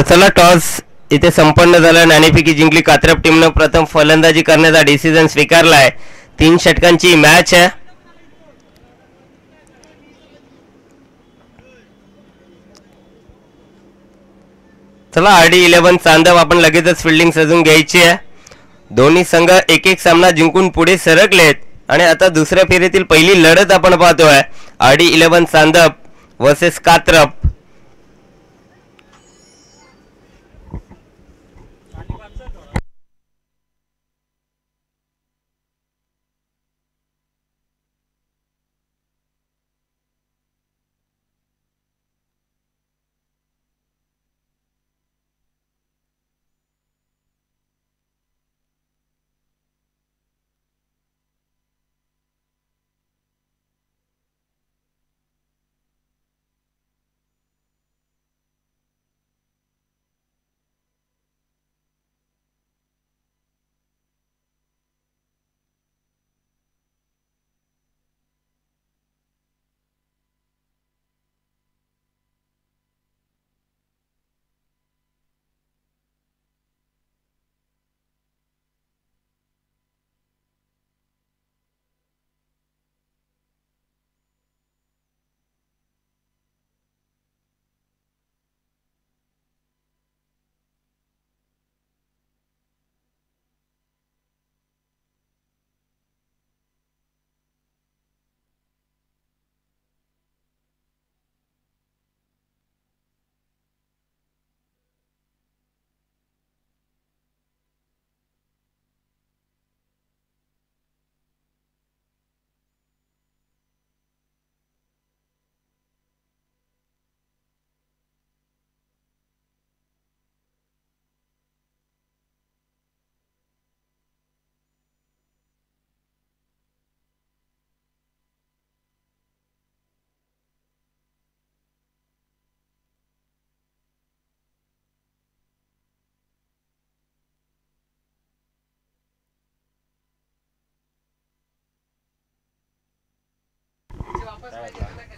तर चला टॉस इथे संपन्न झाला, नाणेफेकी जिंकली. कात्रप टीमनं प्रथम फलंदाजी करण्याचा डिसिजन स्वीकारलाय. 3 षटकांची मॅच आहे. चला RD11 चांदव आपण लगेचच फिल्डिंग सजून घ्यायची आहे. दोन्ही संघ एक एक सामना जिंकून पुढे सरकलेत आणि आता दुसऱ्या फेरीतील पहिली लढत आपण पाहतोय. RD11 चांदव versus Katrap.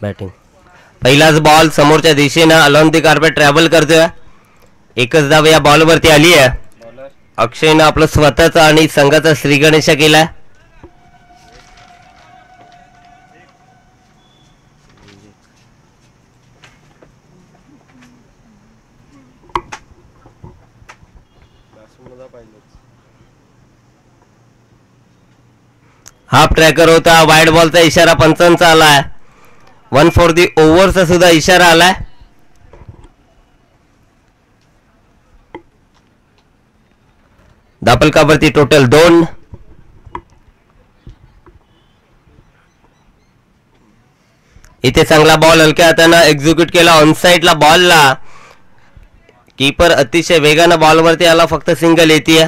बॅटिंग पहिलाच बॉल समोरच्या दिशेनं अलॉन द कार्पेट ट्रॅव्हल करतोय. एकच धाव या बॉल वरती आली आहे. अक्षयनं आपलं स्वतःचा आणि संघाचा श्रीगणेश केलाय. हाफ ट्रॅकर होता. वाईड बॉलचा इशारा पंचांचा आलाय. 1 फॉर दी ओव्हरचा सुद्धा इशारा आलाय. दापलकावरती टोटल 2. इथे चांगला बॉल हलक्या हातानं एक्झिक्यूट केला. ऑनसाइडला बॉलला कीपर अतिशय वेगानं बॉलवरती आला. फक्त सिंगल येते.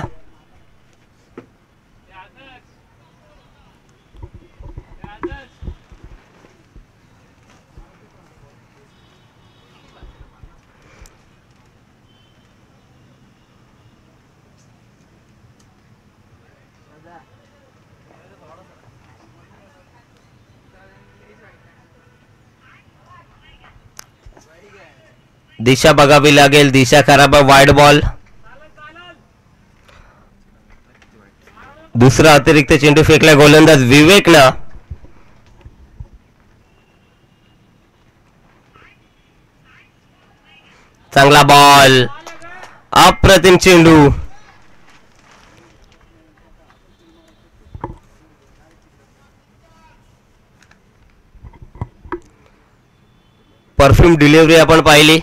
दिशा बघावी लागेल. दिशा खराब. Wide ball. दुसरा अतिरिक्त चेंडू फेकला गोलंदाज विवेकनं. चांगला बॉल. अप्रतिम चेंडू. परफ्यूम डिलिव्हरी आपण पाहिली.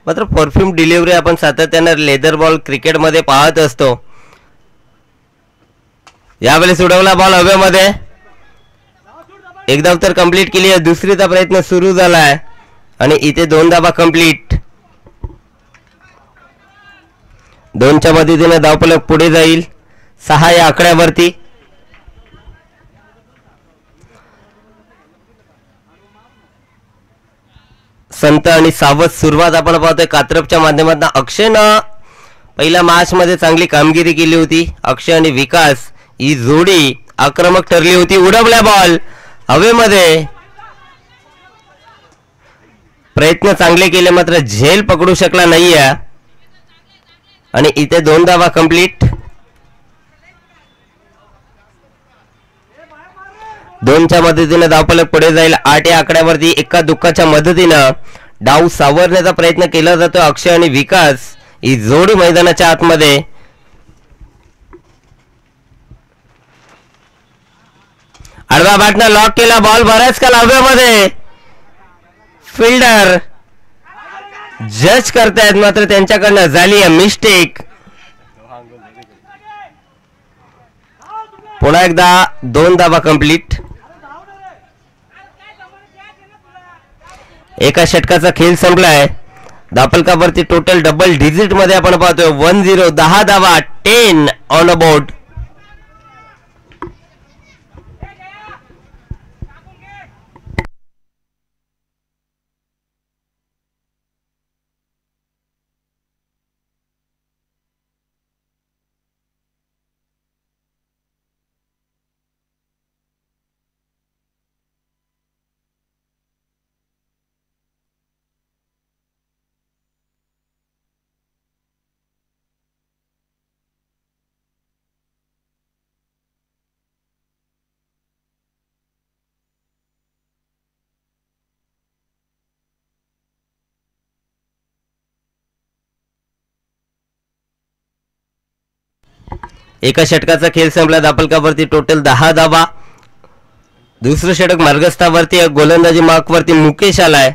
मात्र परफ्यूम डिलिव्हरी आपण सातत्याने लेदर बॉल क्रिकेटमध्ये पाहत असतो. यावेळेस उडवला बॉल हवेमध्ये. एक धाव तर कंप्लीट केली आहे. दुसरीचा प्रयत्न सुरू झालाय आणि इथे 2 धावा कंप्लीट. 2च्या मदतीने धावफलक पुढे जाईल 6 या आकड्यावरती. संत आणि सावध सुरुवात आपण पाहतोय कात्रपच्या माध्यमातून. अक्षयनं पहिल्या मॅच मध्ये चांगली कामगिरी केली होती. अक्षय आणि विकास ही जोडी आक्रमक ठरली होती. उडवला बॉल हवेमध्ये. प्रयत्न चांगले केले मात्र झेल पकडू शकला नाहीये. आणि इथे 2 धावा कंप्लीट. 2च्या मदतीने धावफलक पुढे जाईल. 8 या आकड्यावरती एका दुःखाच्या मदतीनं डाव सावरण्याचा प्रयत्न केला जातो. अक्षय आणि विकास ही जोडी मैदानाच्या आतमध्ये. आडवा बॅटनं लॉक केला. बॉल बराच काल हवेमध्ये. फिल्डर जज करतायत मात्र त्यांच्याकडनं झाली मिस्टेक. पुन्हा एकदा 2 धावा कंप्लीट. एका षटकाचा खेळ संपलाय. धावफलकावरती टोटल डबल डिजिट मध्ये आपण पाहतोय 1-0. 10 धावा 10 ऑन अ बोर्ड. एका षटकाचा खेळ संपला. धावफलकावरती टोटल 10 धावा. दुसरं षटक मार्गस्थावरती. गोलंदाजी मार्कवरती मुकेश आलाय.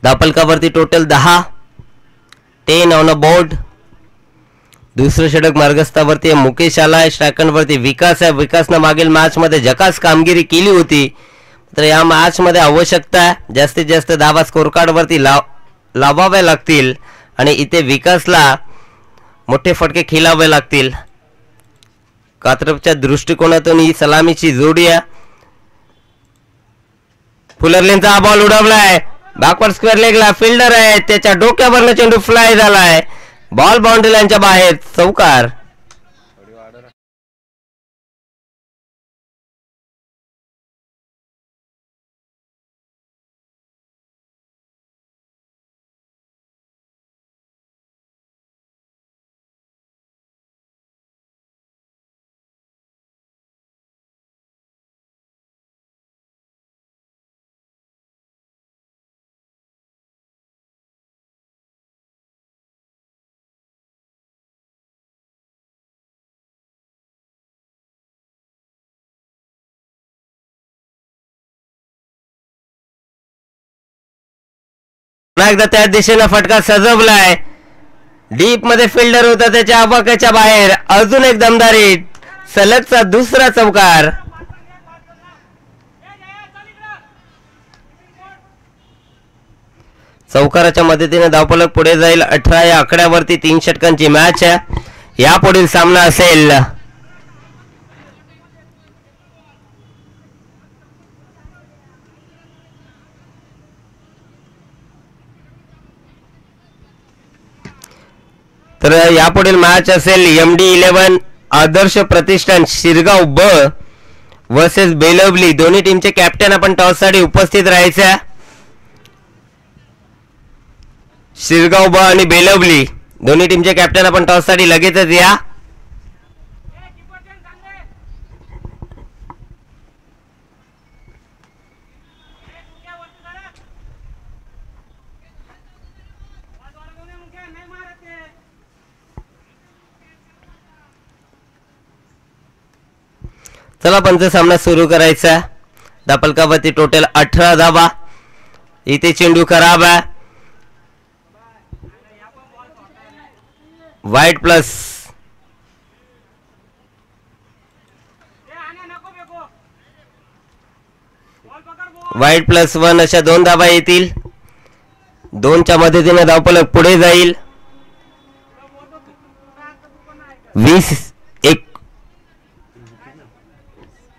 धावफलकावरती टोटल 10 ऑन अ बोर्ड. दुसरं षटक मार्गस्थावरती मुकेश आलाय. स्ट्रायकरवरती विकास आहे. विकासनं मागील मॅच मध्ये जकास कामगिरी केली होती. तर या मॅच मध्ये आवश्यकता आहे जास्तीत जास्त धावा स्कोर कार्ड वरती लावाव्या लागतील आणि इथे विकासला मोठे फटके खेळावे लागतील. कात्रपच्या दृष्टिकोनातून ही सलामीची जोडी आहे. फुलरलेनचा हा बॉल उडवलाय. बॅकवर्ड स्क्वेअर लेगला फिल्डर आहे. त्याच्या डोक्यावरनं चेंडू फ्लाय झालाय. बॉल बाउंड्री लाईनच्या बाहेर. चौकार. एकदा त्या दिशेनं फटका सजवलाय. डीप मध्ये फिल्डर होता त्याच्या आवाक्याच्या बाहेर. अजून एक दमदारी. सलगचा दुसरा चौकार. चौकाराच्या मदतीने धावफलक पुढे जाईल. 18 या आकड्यावरती 3 षटकांची मॅच आहे. यापुढील सामना असेल तर यापुढील मॅच असेल MD11 आदर्श प्रतिष्ठान शिरगाव ब वर्सेस बेलवली. दोन्ही टीमचे कॅप्टन आपण टॉस साठी उपस्थित राहायचे. शिरगाव ब आणि बेलवली दोन्ही टीमचे कॅप्टन आपण टॉस साठी लगेचच या. चला पंच सामना सुरू करायचा. धावफलकावरती टोटल 18 धावा. इथे चेंडू खराब आहे. वाईट प्लस +1 अशा 2 धावा येतील. 2च्या मदतीने धावफलक पुढे जाईल.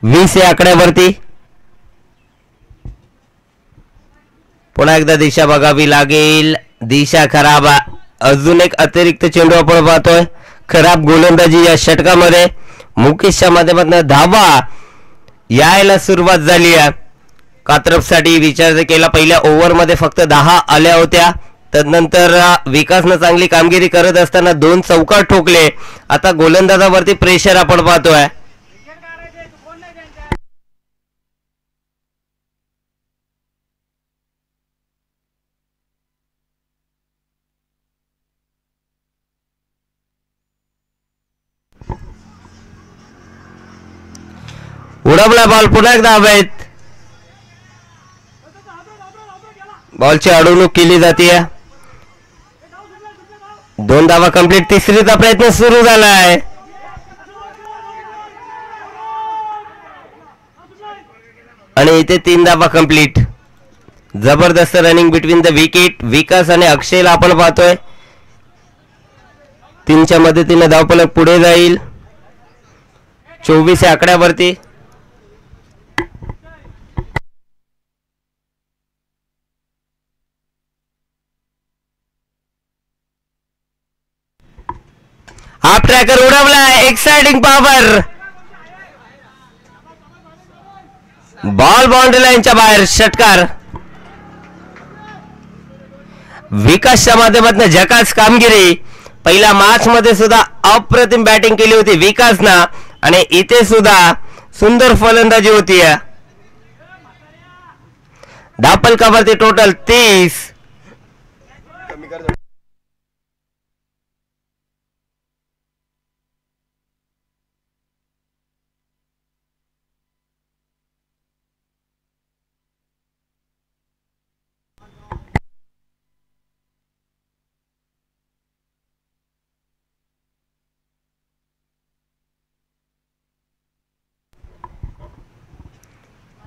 20 या आकड्यावरती. पुन्हा एकदा दिशा बघावी लागेल. दिशा खराब. अजून एक अतिरिक्त चेंडू आपण पाहतोय. खराब गोलंदाजी या षटकामध्ये. मुकेशच्या माध्यमातून धावा यायला सुरुवात झाली आहे. कात्रपसाठी विचार जर केला पहिल्या ओव्हरमध्ये फक्त 10 आल्या होत्या. तदनंतर विकासनं चांगली कामगिरी करत असताना 2 चौकार ठोकले. आता गोलंदाजावरती प्रेशर आपण पाहतोय. उडवला बॉल पुन्हा एकदा हवेत. बॉलची अडवणूक केली जाते. 2 धावा कंप्लीट. तिसरीचा प्रयत्न सुरू झालाय. आणि इथे 3 धावा कंप्लीट. जबरदस्त रनिंग बिटवीन द विकेट. विकास आणि अक्षयला आपण पाहतोय. 3च्या मदतीने धावफलक पुढे जाईल. 24 या आकड्यावरती. हाफ ट्रॅकर उडवलाय. Exciting power. बॉल बाउंड्री लाईनच्या बाहेर. षटकार. विकासच्या माध्यमातून झकास कामगिरी. पहिल्या मॅच मध्ये सुद्धा अप्रतिम बॅटिंग केली होती विकासनं आणि इथे सुद्धा सुंदर फलंदाजी होती. धावफलकावरती टोटल 30.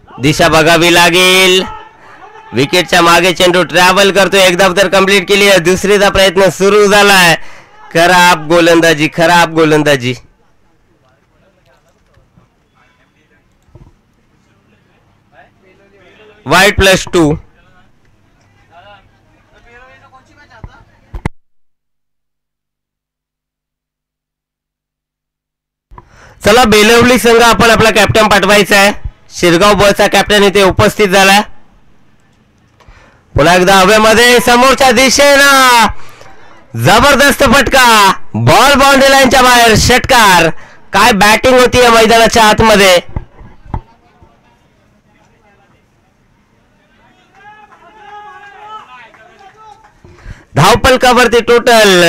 दिशा बघावी लागेल. विकेटच्या मागे चेंडू ट्रॅव्हल करतोय. एकदा तर कंप्लीट केली आहे. दुसरीचा प्रयत्न सुरू झालाय. खराब गोलंदाजी. खराब गोलंदाजी. वाईट +2. चला बेलवली संघ आपण आपला कॅप्टन पाठवायचा आहे. शिरगाव बॉयचा कॅप्टन इथे उपस्थित झाला. पुन्हा एकदा हवेमध्ये समोरच्या दिशेनं जबरदस्त फटका. बॉल बाउंड्री लाईनच्या बाहेर. षटकार. काय बॅटिंग होती या मैदानाच्या आतमध्ये. धावफलकावरती टोटल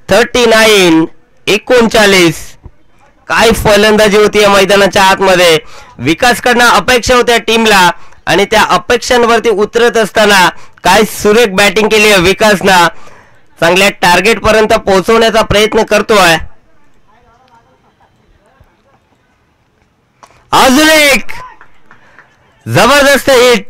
39. 39. काय फलंदाजी होती या मैदानाच्या आतमध्ये. विकासकडनं अपेक्षा होत्या टीमला आणि त्या अपेक्षांवरती उतरत असताना काय सुरेख बॅटिंग केली आहे विकासनं. चांगल्या टार्गेट पर्यंत पोहोचवण्याचा प्रयत्न करतोय. अजून एक जबरदस्त हिट.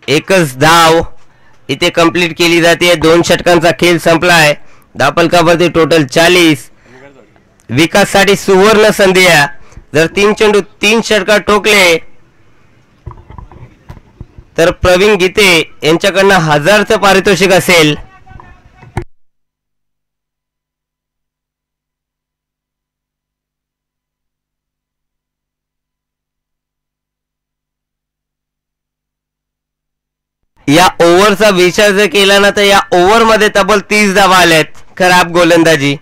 एकच धाव इथे कंप्लीट केली जाते. 2 षटकांचा खेळ संपलाय. धावफलकावरती टोटल 40. विकाससाठी सुवर्ण संधी आहे. जर 3 चेंडू 3 षटकार ठोकले तर प्रवीण गीते यांच्याकडनं 1000चं पारितोषिक असेल. या ओव्हरचा विचार जर केला ना तर या ओव्हर मध्ये तब्बल 30 धावा आल्यात. खराब गोलंदाजी.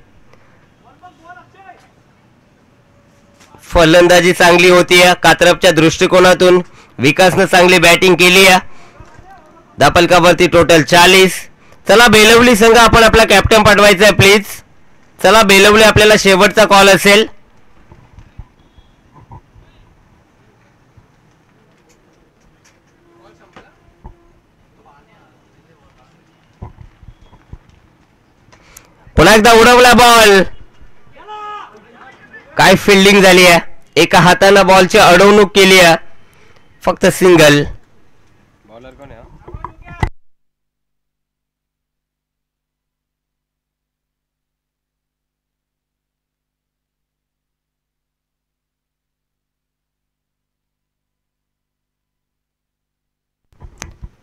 फलंदाजी चांगली होती कात्रपच्या दृष्टिकोनातून. विकासनं चांगली बॅटिंग केली. धावफलकावरती टोटल 40. चला बेलवली संघ आपण आपला कॅप्टन पाठवायचा आहे प्लीज. चला बेलवली आपल्याला शेवटचा कॉल असेल. पुन्हा एकदा उडवला बॉल. काय फिल्डिंग झाली आहे. एका हाताने बॉलची अडवणूक केली आहे. फक्त सिंगल. बॉलर कोण आहे.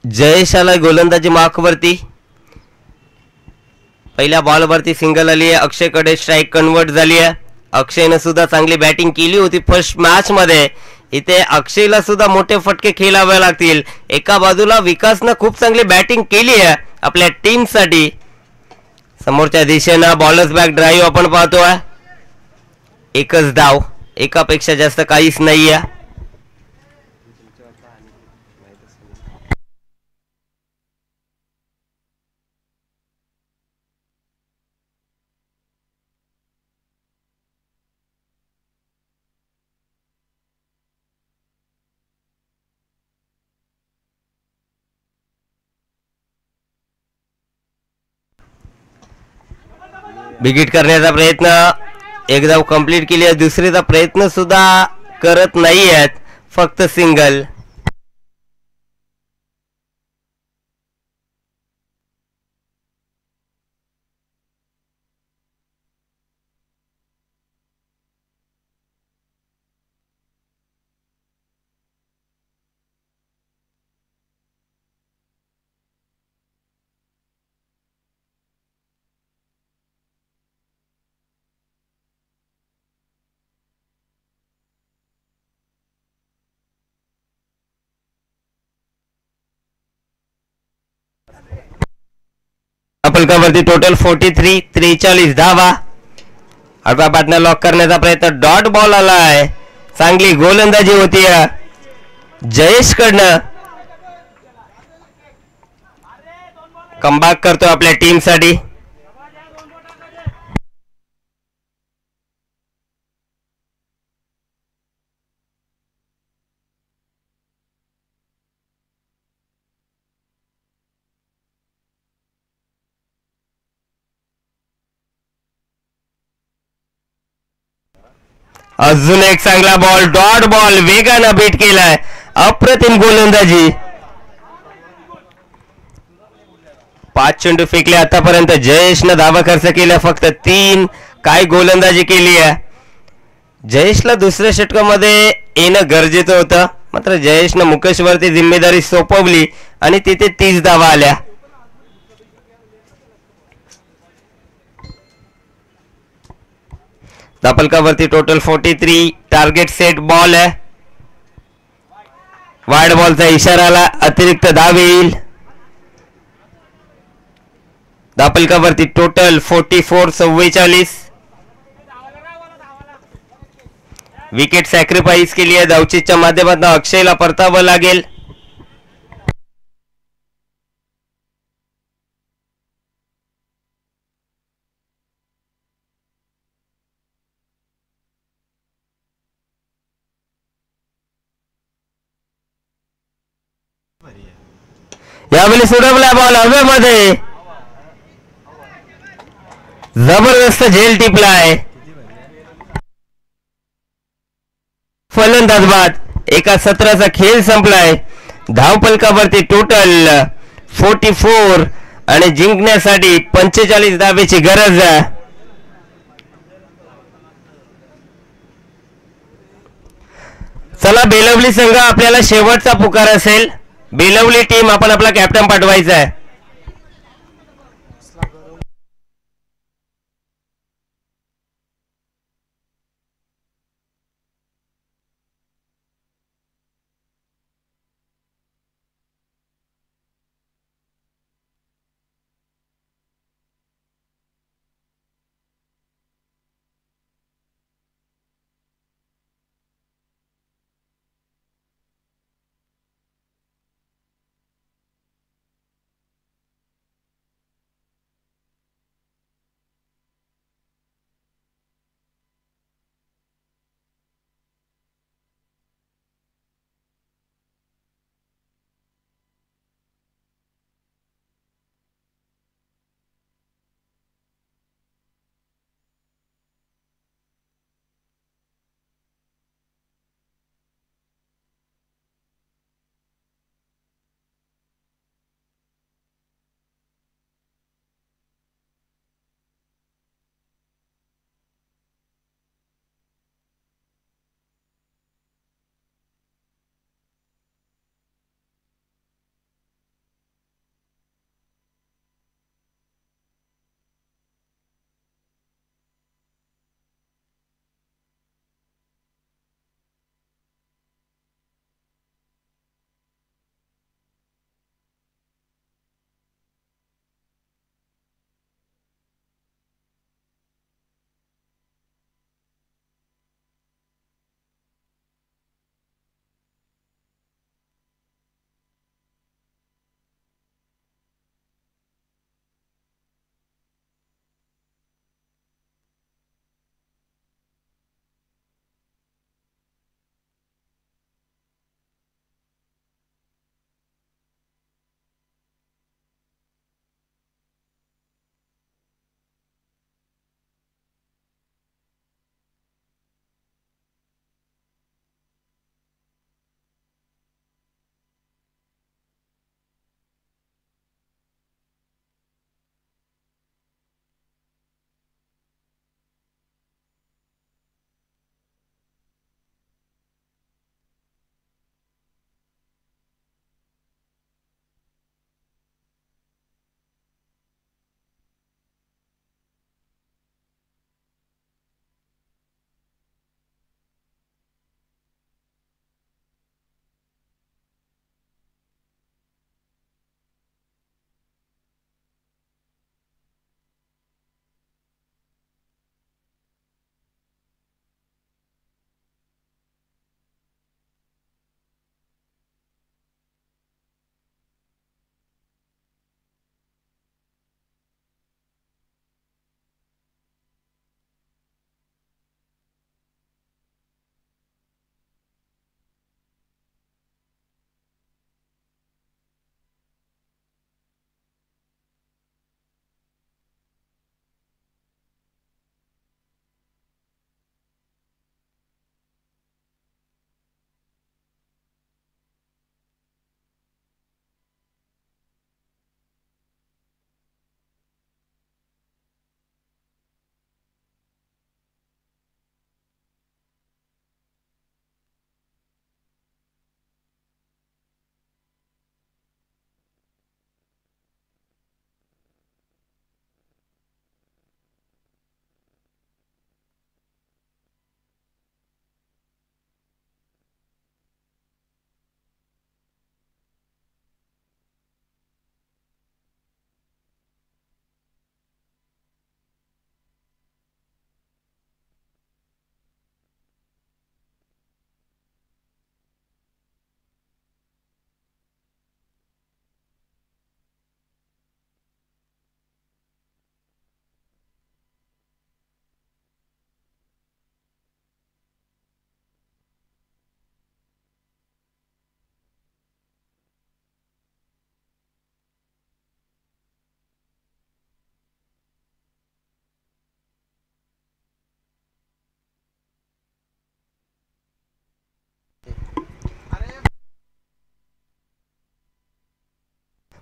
जयेश आला गोलंदाजी मार्कवरती. पहिल्या बॉलवरती सिंगल आली आहे. अक्षयकडे स्ट्राईक कन्वर्ट झाली आहे. अक्षयनं सुद्धा चांगली बॅटिंग केली होती फर्स्ट मॅच मध्ये. इथे अक्षयला सुद्धा मोठे फटके खेळावे लागतील. एका बाजूला विकासनं खूप चांगली बॅटिंग केली आहे आपल्या टीमसाठी. समोरच्या दिशेनं बॉलर्स बॅक ड्राईव्ह आपण पाहतोय. एकच धाव, एकापेक्षा जास्त काहीच नाहीये. बिगिट करण्याचा प्रयत्न, एक धाव कंप्लीट केली आहे. दुसरीचा प्रयत्न सुद्धा करत नाही आहेत, फक्त सिंगल. फलकावरती टोटल 43, 43 धावा. आडवा पार्टनर लॉक करण्याचा प्रयत्न, डॉट बॉल आलाय. चांगली गोलंदाजी होती जयेश कडनं. कमबॅक करतो आपल्या टीम साठी. अजून एक चांगला बॉल, डॉट बॉल वेगानं बीट केलाय. अप्रतिम गोलंदाजी. 5 चेंडू फेकले आतापर्यंत. जयेशनं धावा खर्च केल्या फक्त 3. काय गोलंदाजी केली आहे. जयेशला दुसऱ्या षटकामध्ये येणं गरजेचं होतं, मात्र जयेशनं मुकेशवरती जिम्मेदारी सोपवली आणि तिथे 30 धावा आल्या. धापलकावरती टोटल 43. टार्गेट सेट बॉल आहे. वाईड बॉलचा इशारा आला, अतिरिक्त धाव येईल. धापलकावरती टोटल 44, 44. विकेट सॅक्रिफाईस केली आहे. धावचीच्या माध्यमातून अक्षयला परतावं लागेल. यावेळी सोडवला बॉल हवेमध्ये. जबरदस्त झेल टिपलाय. फलंदाज बाद. एका सत्राचा खेळ संपलाय. धावपलकावरती टोटल 44 आणि जिंकण्यासाठी 45 धावेची गरज आहे. चला, बेलवली संघ आपल्याला शेवटचा पुकार असेल. बेलवली टीम, आपण आपला कॅप्टन पाठवायचा आहे.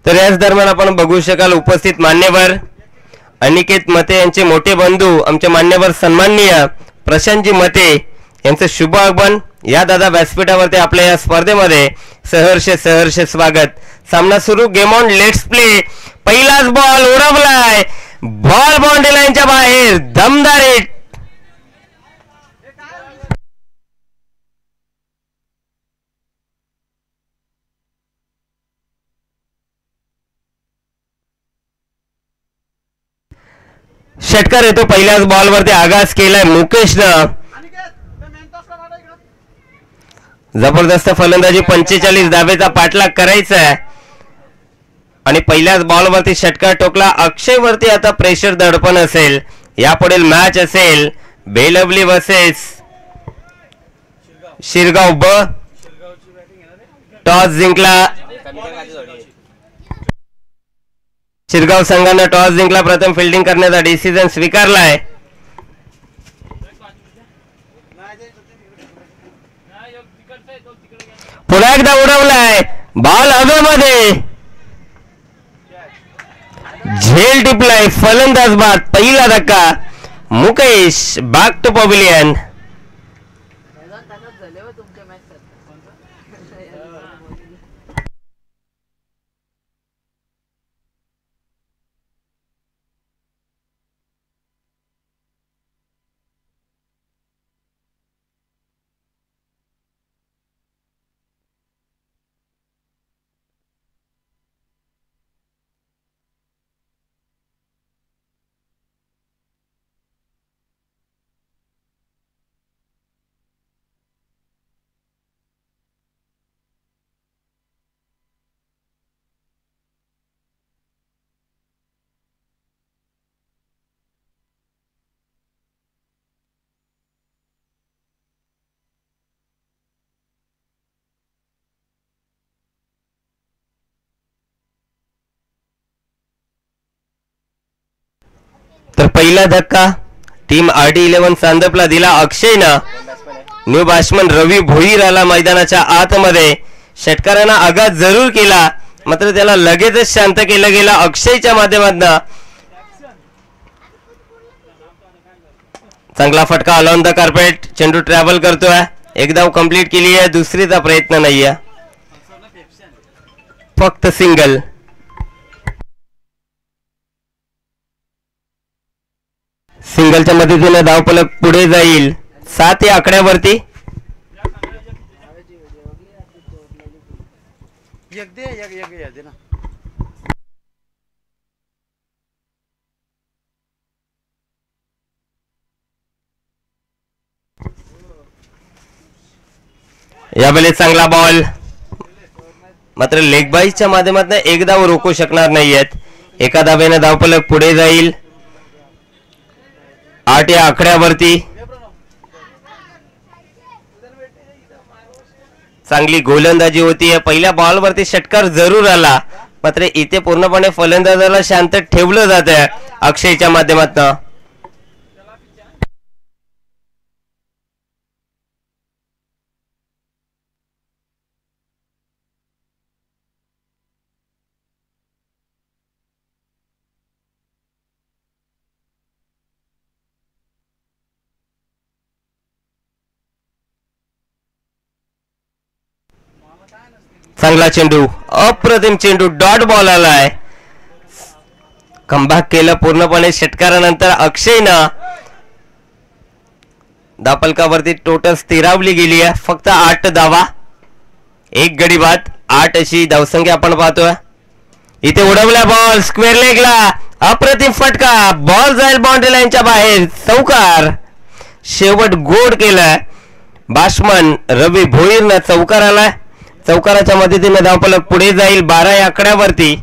तर याच दरम्यान आपण बघू शकाल उपस्थित मान्यवर अनिकेत मते यांचे मोठे बंधू आमचे मान्यवर सन्माननीय प्रशांतजी मते यांचं शुभ आगमन या दादा व्यासपीठावरती आपल्या या स्पर्धेमध्ये सहर्ष सहर्ष स्वागत. सामना सुरू. Game on. Let's play. पहिलाच बॉल उडवलाय. बॉल बाउंड्री लाईनच्या बाहेर. दमदार हिट. षटकार येतो. पहिल्याच बॉलवरती आगास केलाय मुकेशनं. जबरदस्त फलंदाजी. 45 धावेचा पाठलाग करायचा आहे आणि पहिल्याच बॉलवरती षटकार टोकला. अक्षय वरती आता प्रेशर दडपण असेल. यापुढील मॅच असेल बेलवली वर्सेस शिरगाव ब. टॉस जिंकला शिरगाव संघानं. टॉस जिंकला. प्रथम फिल्डिंग करण्याचा डिसिजन स्वीकारलाय. पुन्हा एकदा उडवलाय. बॉल हवेमध्ये. झेल टिपलाय. फलंदाज बाद. पहिला धक्का. Mukesh back to pavilion. तर पहिला धक्का टीम RD11 सांदपला दिला अक्षयनं. न्यू बॅट्समन रवी भोईर आला मैदानाच्या आतमध्ये. षटकारानं आघात जरूर केला मात्र त्याला लगेचच शांत केलं गेलं अक्षयच्या माध्यमातून. चांगला फटका ऑन द कार्पेट. चेंडू ट्रॅव्हल करतोय. एक धाव कंप्लीट केली आहे. दुसरीचा प्रयत्न नाहीये. फक्त सिंगल. सिंगलच्या मदतीने धावफलक पुढे जाईल. 7 या आकड्यावरती. यावेळी चांगला बॉल मात्र लेग बाईसच्या माध्यमातून एक धाव रोखू शकणार नाहीयेत. एका धावेने धावफलक पुढे जाईल. 8 या आकड्यावरती. चांगली गोलंदाजी होती. पहिल्या बॉलवरती षटकार जरूर आला मात्र इथे पूर्णपणे फलंदाजाला शांत ठेवलं जात आहे अक्षयच्या माध्यमातून. चांगला चेंडू. अप्रतिम चेंडू. डॉट बॉल आलाय. कमबॅक केलं पूर्णपणे षटकारानंतर अक्षयनं. धावफलकावरती टोटल स्थिरावली गेली आहे. फक्त 8 धावा. 1 गडी बाद. 8 अशी धावसंख्या आपण पाहतोय. इथे उडवला बॉल स्क्वेअर लेगला. अप्रतिम फटका. बॉल जाईल बाउंड्री लाईनच्या बाहेर. चौकार. शेवट गोड केलाय. बॅट्समन रवी भोईरनं चौकार आलाय. चौकाराच्या मदतीने धावफलक पुढे जाईल. 12 या आकड्यावरती.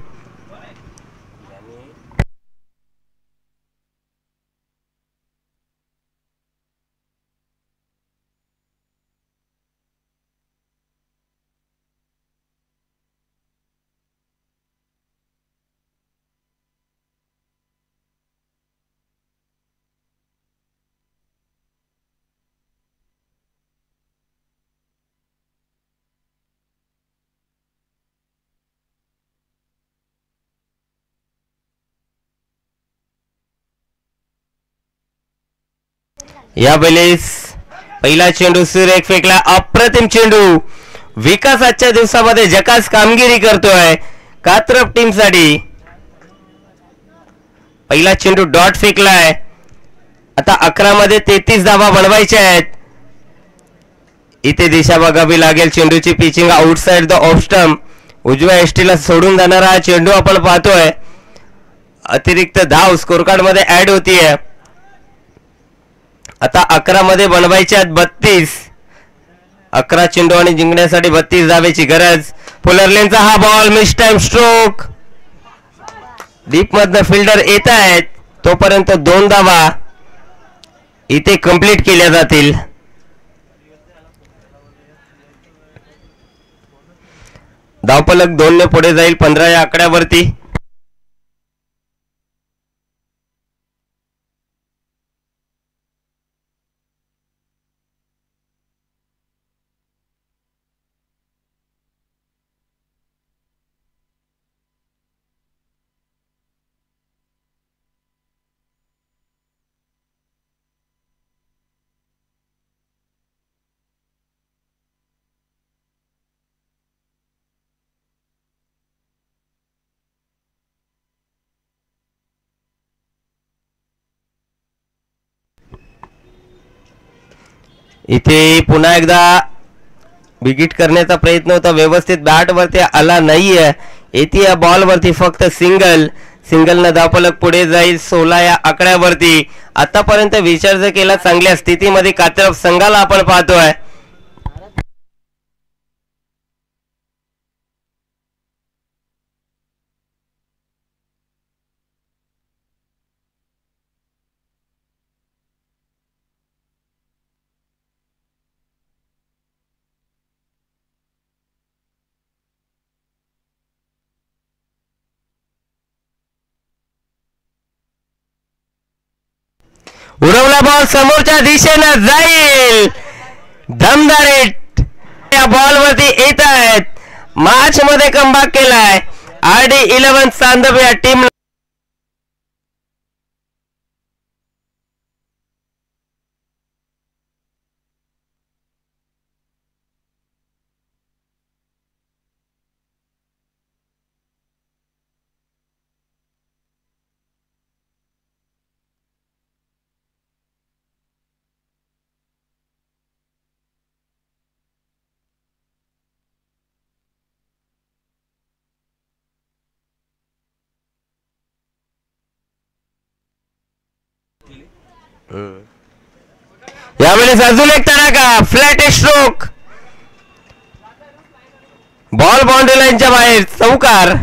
या वेळेस पहिला चेंडू सुरेख फेकला, अप्रतिम चेंडू. विकास आजच्या दिवसामध्ये जकास कामगिरी करतोय कात्रप टीम साठी. पहिला चेंडू डॉट फेकलाय. आता 11 मध्ये 33 धावा बनवायच्या आहेत. इथे दिशा बघावी लागेल. चेंडूची pitching outside the off stump, उजव्या एसटीला सोडून जाणारा हा चेंडू आपण पाहतोय. अतिरिक्त धाव स्कोर कार्ड मध्ये ऍड होतीये. आता 11 मध्ये बनवायचे आहेत 32. 11 चेंडू आणि जिंकण्यासाठी 32 धावेची गरज. पुलरलेनचा हा ball miss time stroke. Deep मधनं फिल्डर येत आहेत, तोपर्यंत 2 धावा इथे कंप्लीट केल्या जातील. धावफलक 2 ने पुढे जाईल 15 या आकड्यावरती. इथे पुन्हा एकदा बिगिट करण्याचा प्रयत्न होता, व्यवस्थित बॅट वरती आला नाहीये. येथे या बॉल वरती फक्त सिंगल न धावफलक पुढे जाईल 16 या आकड्यावरती. आतापर्यंत विचार जर केला चांगल्या स्थितीमध्ये कात्रप संघाला आपण पाहतोय. उडवला बॉल समोरच्या दिशेनं जाईल. दमदार हिट या बॉल वरती येत आहेत. मार्च मध्ये कमबॅक केलाय RD11 चांदोब या टीम. यावेळेस अजून एक तडाखा, फ्लॅट स्ट्रोक. बॉल बाउंड्री लाईनच्या बाहेर, चौकार.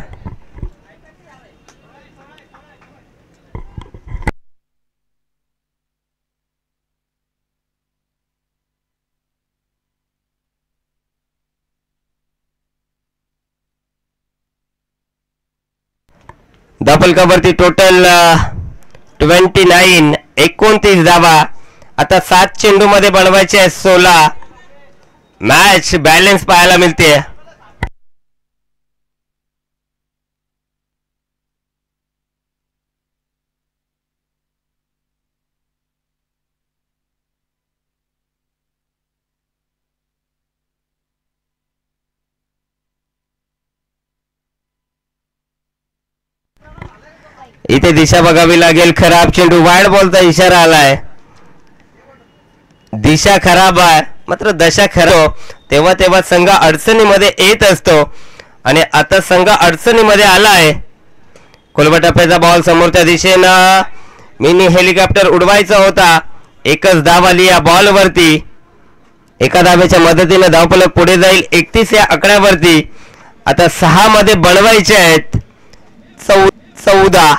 धावफलकावरती टोटल 29 धावा. आता 7 चेंडू मध्ये बनवायचे आहे 16. मॅच बॅलन्स पाहायला मिळते. इथे दिशा बघावी लागेल. खराब चेंडू, वाईड बॉलचा इशारा आलाय. दिशा खराब आहे मात्र दशा खराब. तेव्हा तेव्हा संघ अडचणीमध्ये येत असतो आणि आता संघ अडचणीमध्ये आलाय. कोलबटप्प्याचा बॉल समोरच्या दिशेनं मिनी हेलिकॉप्टर उडवायचा होता. एकच धाव आली या बॉल वरती. एका धावेच्या मदतीने धावफलक पुढे जाईल 31 या आकड्यावरती. आता 6 मध्ये बनवायचे आहेत 14.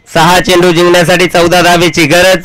6 चेंडू जिंकण्यासाठी 14 धावेची गरज.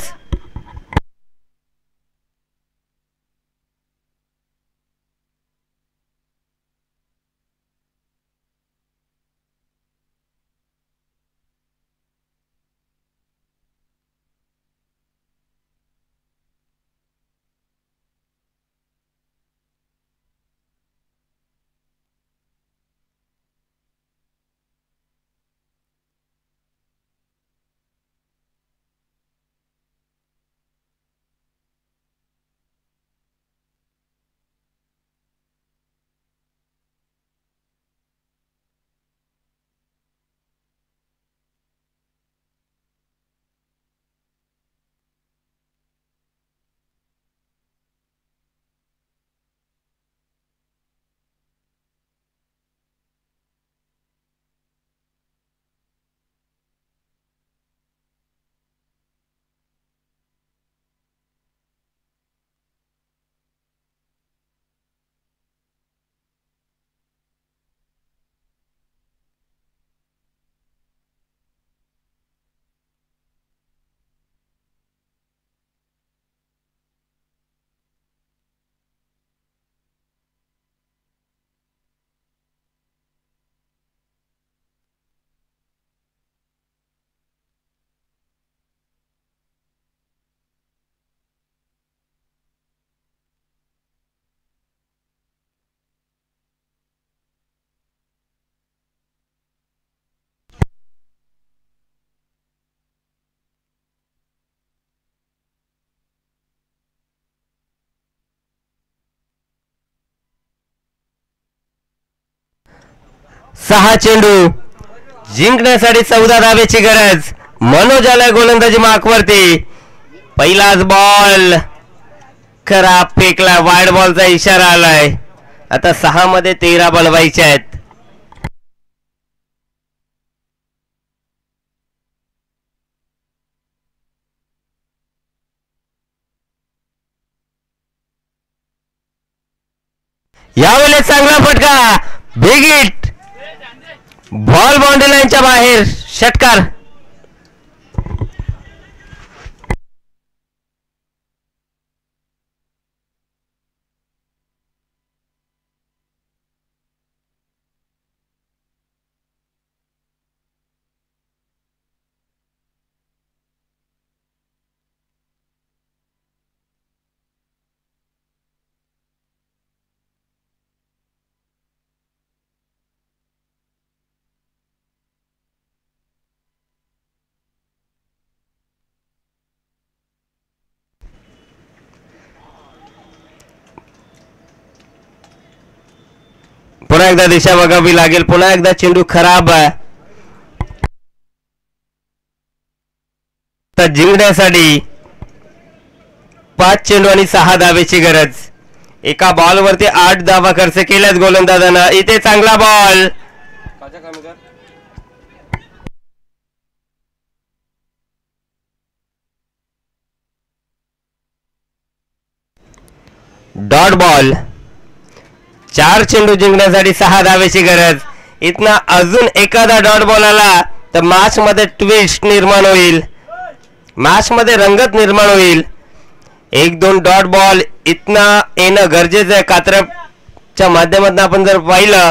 6 चेंडू जिंकण्यासाठी 14 धावेची गरज. मनोज आलाय गोलंदाजी मार्कवरती. पहिलाच बॉल खराब फेकला. वाईड बॉलचा इशारा आलाय. आता 6 मध्ये 13 बनवायचे आहेत. यावेळेस चांगला फटका. Big hit. बॉल बाउंड्री लाईनच्या बाहेर. षटकार. पुन्हा एकदा दिशा बघावी लागेल. पुन्हा एकदा चेंडू खराब आहे. तर जिंकण्यासाठी 5 चेंडू आणि 6 धावेची गरज. एका बॉलवरती 8 धावा खर्च केल्यात गोलंदाजांना. इथे चांगला बॉल. Dot ball. 4 चेंडू जिंकण्यासाठी 6 धावेची गरज. इथनं अजून एखादा डॉट बॉल आला तर मॅच मध्ये ट्विस्ट निर्माण होईल. मॅच मध्ये रंगत निर्माण होईल. 1-2 डॉट बॉल इथनं येणं गरजेचं आहे. कात्रपच्या माध्यमातून आपण जर पाहिलं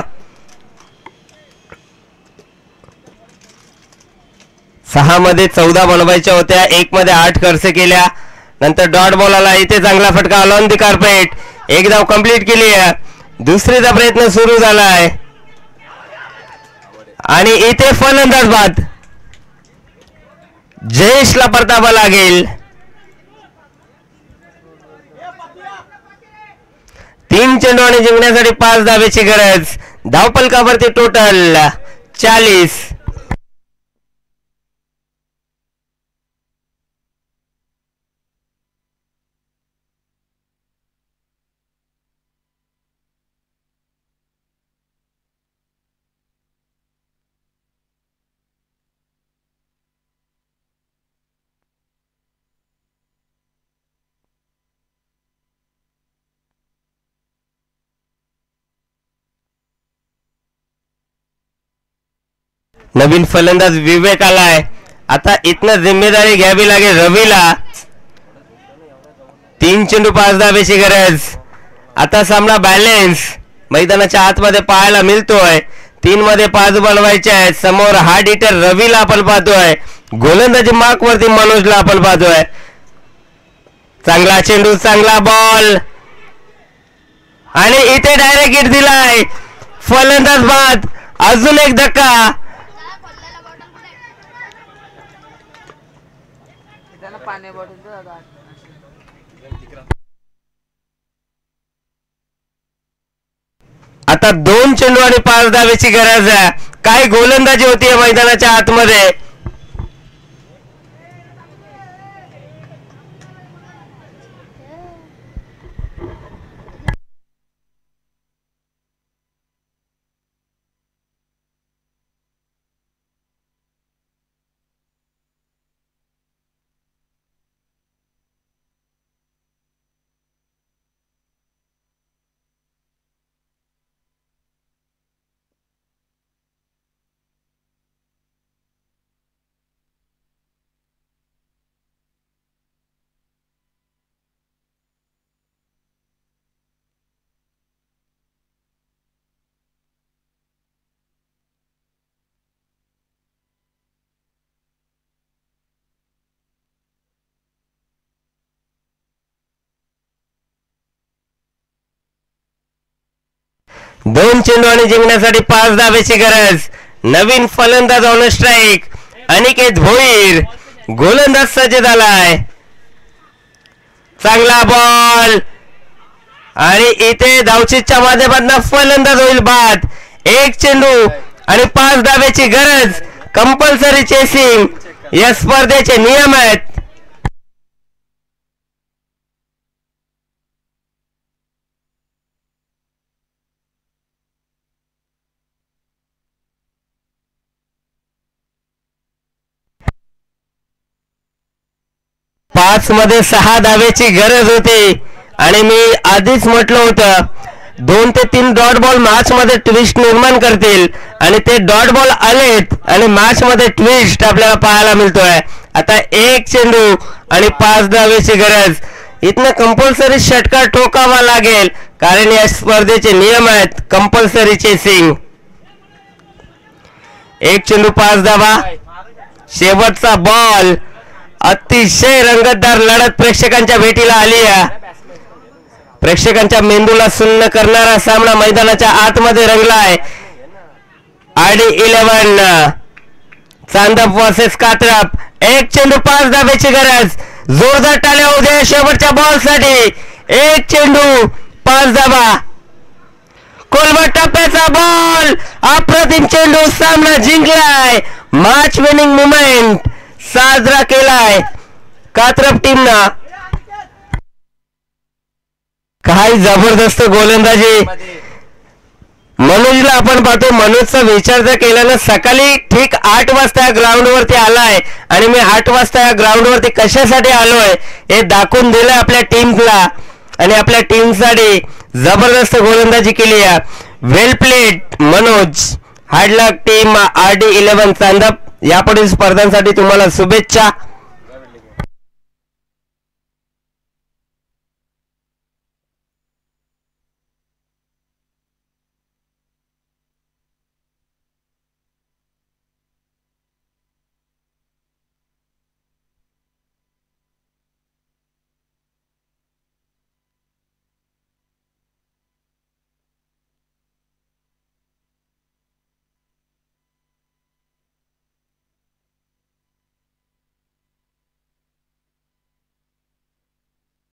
6 मध्ये 14 बनवायच्या होत्या. 1 मध्ये 8 खर्च केल्या. नंतर डॉट बॉल आला. इथे चांगला फटका. On the carpet. एक धाव कंप्लीट केली आहे. दुसरीचा प्रयत्न सुरू झालाय आणि इथे फलंदाज बाद. जयेशला परतावा लागेल. 3 चेंडू आणि जिंकण्यासाठी 5 धावेची गरज. धावफलकावरती टोटल 40. नवीन फलंदाज विवेक आलाय. आता इथनं जिम्मेदारी घ्यावी लागेल रवीला. 3 चेंडू 5 धावेची गरज. आता सामना बॅलेन्स मैदानाच्या आतमध्ये पाहायला मिळतोय. 3 मध्ये 5 बनवायचे आहेत. समोर हार्ड हिटर रवीला आपण पाहतोय. गोलंदाजी मार्क वरती मनोजला आपण पाहतोय. चांगला चेंडू. चांगला बॉल आणि इथे डायरेक्ट हिट दिलाय. फलंदाज बाद. अजून एक धक्का. आता 2 चेंडू आणि 5 धावेची गरज आहे. काय गोलंदाजी होती मैदानाच्या आतमध्ये. दोन चेंडू आणि जिंकण्यासाठी 5 धावेची गरज. नवीन फलंदाज ऑन स्ट्राइक अनिकेत भोईर. गोलंदाज सज्ज झालाय. चांगला बॉल आणि इथे धावचीच्या माध्यमातून फलंदाज होईल बाद. 1 चेंडू आणि 5 धाब्याची गरज. कंपल्सरी चेसिंग या स्पर्धेचे नियम आहेत. पाच मध्ये 6 धाब्याची गरज होती आणि मी आधीच म्हटलं होतं 2 ते 3 डॉट बॉल मॅच मध्ये ट्विस्ट निर्माण करतील आणि ते डॉट बॉल आलेत आणि मॅच मध्ये ट्विस्ट आपल्याला पाहायला मिळतोय. आता 1 चेंडू आणि 5 धाब्याची गरज. इथनं कंपल्सरी षटकार ठोकावा लागेल कारण या स्पर्धेचे नियम आहेत कंपल्सरी चेसिंग. 1 चेंडू 5 धाबा. शेवटचा बॉल. अतिशय रंगतदार लढत प्रेक्षकांच्या भेटीला आली आहे. प्रेक्षकांच्या मेंदूला सुन्न करणारा सामना मैदानाच्या आतमध्ये रंगलाय. आडी 11 चांदप वर्सेस कात्रप. 1 चेंडू 5 धाब्याची गरज. जोरदार टाळ्या होऊ द्या शेवटच्या बॉल साठी. 1 चेंडू 5 धाबा. कोलवा टप्प्याचा बॉल. अप्रतिम चेंडू. सामना जिंकलाय. मॅच विनिंग मुवमेंट साजरा केलाय कात्रप टीमना. काय जबरदस्त गोलंदाजी. मनोजला आपण पाहतो. मनोजचा विचार जर केल्यानं सकाळी ठीक 8 वाजता या ग्राउंड वरती आलाय आणि मी 8 वाजता या ग्राउंड वरती कशासाठी आलोय हे दाखवून दिलंय आपल्या टीमला आणि आपल्या टीमसाठी जबरदस्त गोलंदाजी केली आहे. वेल प्लेड मनोज. हार्ड लक टीम RD11 चांदप. यापुढील स्पर्धांसाठी तुम्हाला शुभेच्छा.